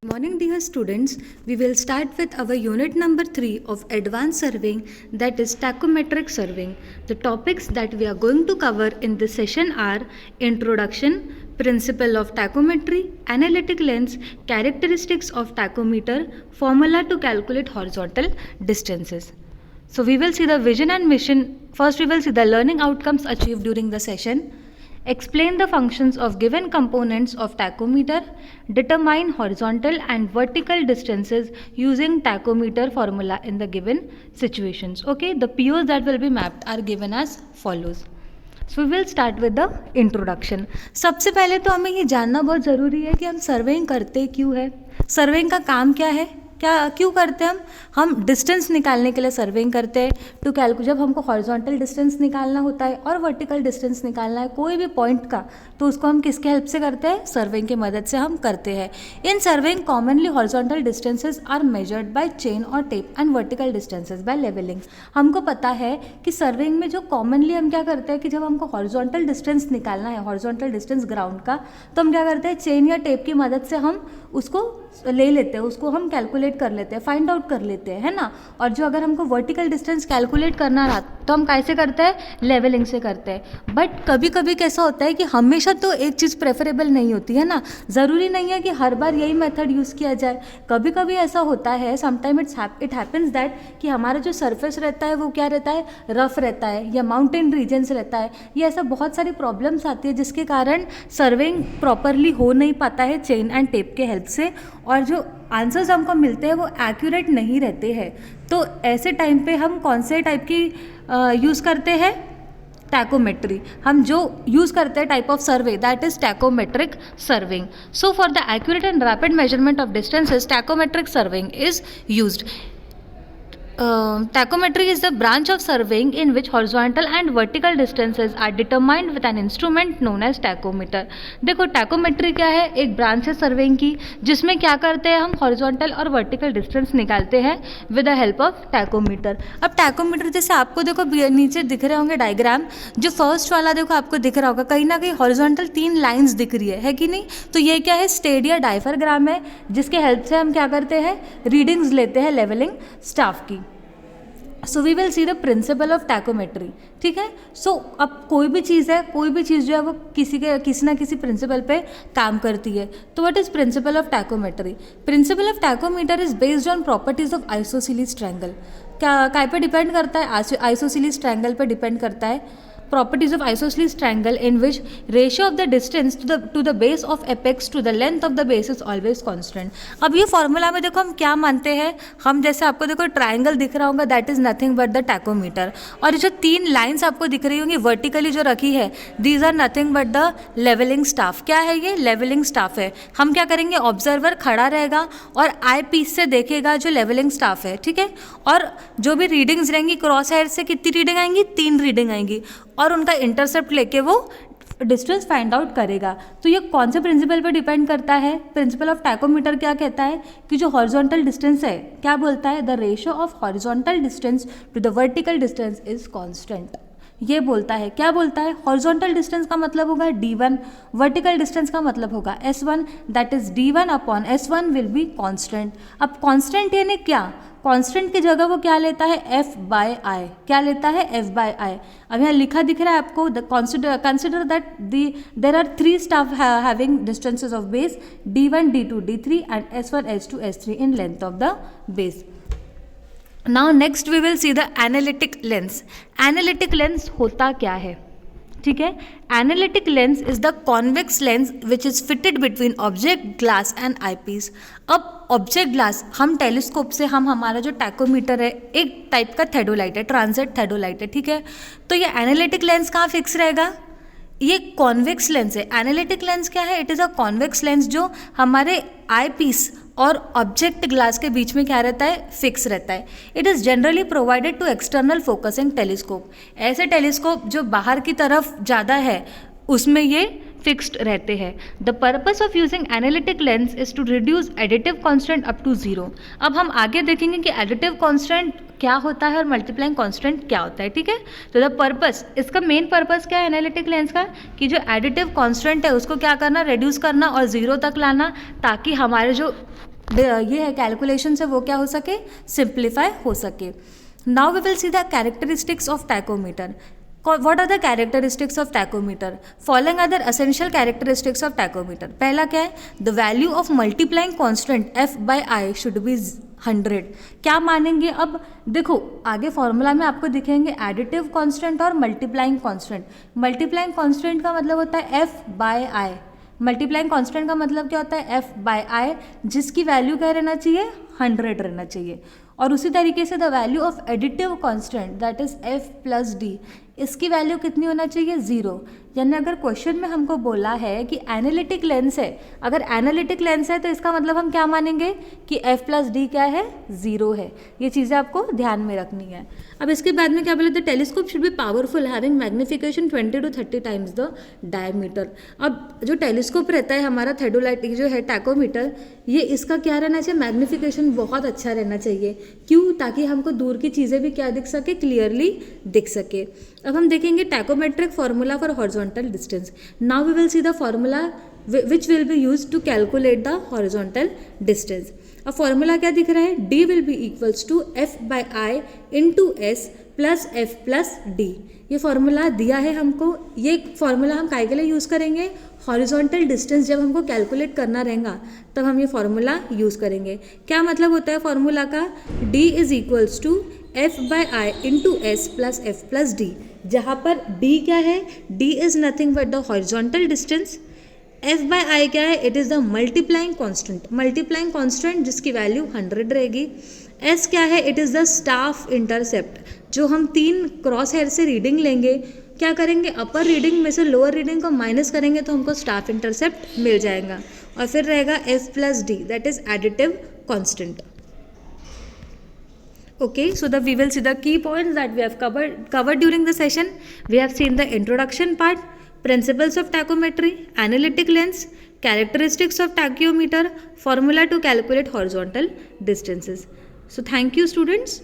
Morning, dear students. We will start with our unit number 3 of advanced surveying, that is tachometric surveying. The topics that we are going to cover in this session are introduction, principle of tachometry, analytic lens, characteristics of tachometer, formula to calculate horizontal distances. So we will see the vision and mission. First we will see the learning outcomes achieved during the session. Explain the functions of given components of tachometer. Determine horizontal and vertical distances using tachometer formula in the given situations. Okay, the POs that will be mapped are given as follows. So we will start with the introduction. सबसे पहले तो हमें ये जानना बहुत ज़रूरी है कि हम सर्वेइंग करते क्यों है, सर्वेइंग का काम क्या है, क्या क्यों करते हैं हम डिस्टेंस निकालने के लिए सर्वेइंग करते हैं टू कैलकुलेट, जब हमको हॉरिजॉन्टल डिस्टेंस निकालना होता है और वर्टिकल डिस्टेंस निकालना है कोई भी पॉइंट का, तो उसको हम किसके हेल्प से करते हैं, सर्वेइंग की मदद से हम करते हैं. In surveying commonly horizontal distances are measured by chain और tape and vertical distances by levelling. हमको पता है कि सर्वेइंग में जो कॉमनली हम क्या करते हैं कि जब हमको हॉरिजॉन्टल डिस्टेंस निकालना है, हॉरिजॉन्टल डिस्टेंस ग्राउंड का, तो हम क्या करते हैं, चेन या टेप की मदद से हम उसको ले लेते हैं, उसको हम कैलकुलेट कर लेते हैं, फाइंड आउट कर लेते हैं, है ना. और जो अगर हमको वर्टिकल डिस्टेंस कैलकुलेट करना रहा तो हम कैसे करते हैं, लेवलिंग से करते हैं. बट कभी कभी कैसा होता है कि हमेशा तो एक चीज़ प्रेफरेबल नहीं होती है ना, ज़रूरी नहीं है कि हर बार यही मेथड यूज़ किया जाए. कभी कभी ऐसा होता है, समटाइम इट हैपन्स दैट कि हमारा जो सरफेस रहता है वो क्या रहता है, रफ रहता है या माउंटेन रीजन्स रहता है, ये ऐसा बहुत सारी प्रॉब्लम्स आती है जिसके कारण सर्वेइंग प्रॉपरली हो नहीं पाता है चेन एंड टेप के हेल्प से, और जो आंसर्स हमको मिलते हैं वो एक्यूरेट नहीं रहते हैं. तो ऐसे टाइम पे हम कौन से टाइप की यूज़ करते हैं, टैकोमेट्री. हम जो यूज़ करते हैं type of survey, that is tacheometric surveying. So for the accurate and rapid measurement of distances tacheometric surveying is used. Tachometry is the branch of surveying in which horizontal and vertical distances are determined with an instrument known as tachometer. देखो tachometry क्या है, एक branch है surveying की जिसमें क्या करते हैं, हम हॉरिजॉन्टल और वर्टिकल डिस्टेंस निकालते हैं with the help of tachometer. अब टैकोमीटर जैसे आपको देखो नीचे दिख रहे होंगे डायग्राम, जो फर्स्ट वाला देखो आपको दिख रहा होगा, कहीं ना कहीं हॉरिजॉन्टल 3 लाइन्स दिख रही है कि नहीं. तो ये क्या है, स्टेड या डायफ्राग्राम है जिसके हेल्प से हम क्या करते हैं, रीडिंग्स लेते हैं लेवलिंग स्टाफ की. So we will see the principle of tacheometry. ठीक है. सो अब कोई भी चीज़ है, कोई भी चीज़ जो है वो किसी ना किसी प्रिंसिपल पे काम करती है. तो what is principle of tacheometry? Principle of tacheometer is based on properties of isosceles triangle. क्या पे डिपेंड करता है, आइसोसेलेस ट्रायंगल पे डिपेंड करता है. Properties of isosceles triangle in which ratio of the distance to the base of apex to the length of the base is always constant. अब ये formula में देखो हम क्या मानते हैं, हम जैसे आपको देखो ट्राइंगल दिख रहा होगा, that is nothing but the tachometer. और ये जो 3 लाइन्स आपको दिख रही होंगी वर्टिकली जो रखी है, these are nothing but the levelling staff. क्या है ये, लेवलिंग स्टाफ है. हम क्या करेंगे, ऑब्जर्वर खड़ा रहेगा और आई पीस से देखेगा जो लेवलिंग स्टाफ है. ठीक है. और जो भी रीडिंग्स रहेंगी क्रॉस हेयर से कितनी रीडिंग आएंगी, 3 रीडिंग आएंगी, और उनका इंटरसेप्ट लेके वो डिस्टेंस फाइंड आउट करेगा. तो ये कौन से प्रिंसिपल पे डिपेंड करता है, प्रिंसिपल ऑफ टैकोमीटर क्या कहता है कि जो हॉरिजॉन्टल डिस्टेंस है, क्या बोलता है, the ratio of horizontal distance to the vertical distance is constant. ये बोलता है, क्या बोलता है, हॉरिजॉन्टल डिस्टेंस का मतलब होगा D1, वर्टिकल डिस्टेंस का मतलब होगा S1, that is D1 upon S1 will be constant. अब कांस्टेंट यानी क्या, कांस्टेंट की जगह वो क्या लेता है, F/I. क्या लेता है, F/I. अब यहाँ लिखा दिख रहा है आपको, consider that there are 3 staff having distances of base D1, D2, D3 and S1, S2, S3 in length of the base. Now next we will see the analytic lens. Analytic lens होता क्या है, ठीक है. Analytic lens is the convex lens which is fitted between object glass and eyepiece. अब object glass, हम telescope से हम हमारा जो टैकोमीटर है एक टाइप का थेडोलाइट है, ट्रांजिट थेडोलाइट है. ठीक है. तो ये एनालिटिक लेंस कहाँ फिक्स रहेगा, ये कॉन्वेक्स लेंस है. एनालिटिक लेंस क्या है, it is a convex lens जो हमारे आई पीस और ऑब्जेक्ट ग्लास के बीच में क्या रहता है, फिक्स रहता है. It is generally provided to external focusing telescope. ऐसे टेलीस्कोप जो बाहर की तरफ ज़्यादा है उसमें ये फिक्स्ड रहते हैं. The purpose of using anallactic lens is to reduce additive constant up to 0. अब हम आगे देखेंगे कि एडिटिव कांस्टेंट क्या होता है और मल्टीप्लाइंग कांस्टेंट क्या होता है, ठीक है। तो द पर्पस, इसका मेन पर्पस क्या है एनालिटिक लेंस का, कि जो एडिटिव कांस्टेंट है उसको क्या करना, रिड्यूस करना और जीरो तक लाना, ताकि हमारे जो ये है कैलकुलेशन है वो क्या हो सके, सिंप्लीफाई हो सके। Now we will see the characteristics of tacheometer. What are the characteristics of tachometer? Following are the essential characteristics of tachometer. पहला क्या है, the value of multiplying constant f by I should be 100. क्या मानेंगे, अब देखो आगे formula में आपको दिखेंगे एडिटिव कांस्टेंट और मल्टीप्लाइंग कांस्टेंट. मल्टीप्लाइंग कांस्टेंट का मतलब होता है f by I. Multiplying constant का मतलब क्या होता है, f by I, जिसकी वैल्यू क्या रहना चाहिए, 100 रहना चाहिए. और उसी तरीके से the value of additive constant that is f plus D, इसकी वैल्यू कितनी होना चाहिए, 0. यानी अगर क्वेश्चन में हमको बोला है कि एनालिटिक लेंस है, अगर एनालिटिक लेंस है तो इसका मतलब हम क्या मानेंगे कि f प्लस डी क्या है, 0 है. ये चीज़ें आपको ध्यान में रखनी है. अब इसके बाद में क्या बोले, the telescope should be powerful having magnification 20 to 30 times the diameter. अब जो टेलीस्कोप रहता है हमारा थेडोलाइटिक जो है टैकोमीटर, ये इसका क्या रहना चाहिए, मैग्निफिकेशन बहुत अच्छा रहना चाहिए. क्यों, ताकि हमको दूर की चीज़ें भी क्या दिख सके, क्लियरली दिख सके. अब हम देखेंगे tacheometric formula for horizontal distance. Now we will see the formula which will be use to calculate the horizontal distance. अब फार्मूला क्या दिख रहा है, d will be equals to f by I into S plus F plus d. ये formula दिया है हमको. ये फार्मूला हम काय के लिए यूज़ करेंगे, हॉरिजॉन्टल डिस्टेंस जब हमको कैलकुलेट करना रहेगा तब हम ये फार्मूला यूज़ करेंगे. क्या मतलब होता है फार्मूला का, d is equals to f by I into S plus F plus D, जहाँ पर d क्या है, d is nothing but the horizontal distance. f by I क्या है, it is the multiplying constant, multiplying constant जिसकी value 100 रहेगी. s क्या है, it is the staff intercept, जो हम 3 क्रॉस हेयर से रीडिंग लेंगे, क्या करेंगे, अपर रीडिंग में से लोअर रीडिंग को माइनस करेंगे तो हमको स्टाफ इंटरसेप्ट मिल जाएगा. और फिर रहेगा f plus D, that is additive constant. Okay, so we will see the key points that we have covered during the session. We have seen the introduction part, principles of tachometry, analytic lens, characteristics of tachyometer, formula to calculate horizontal distances. So thank you students.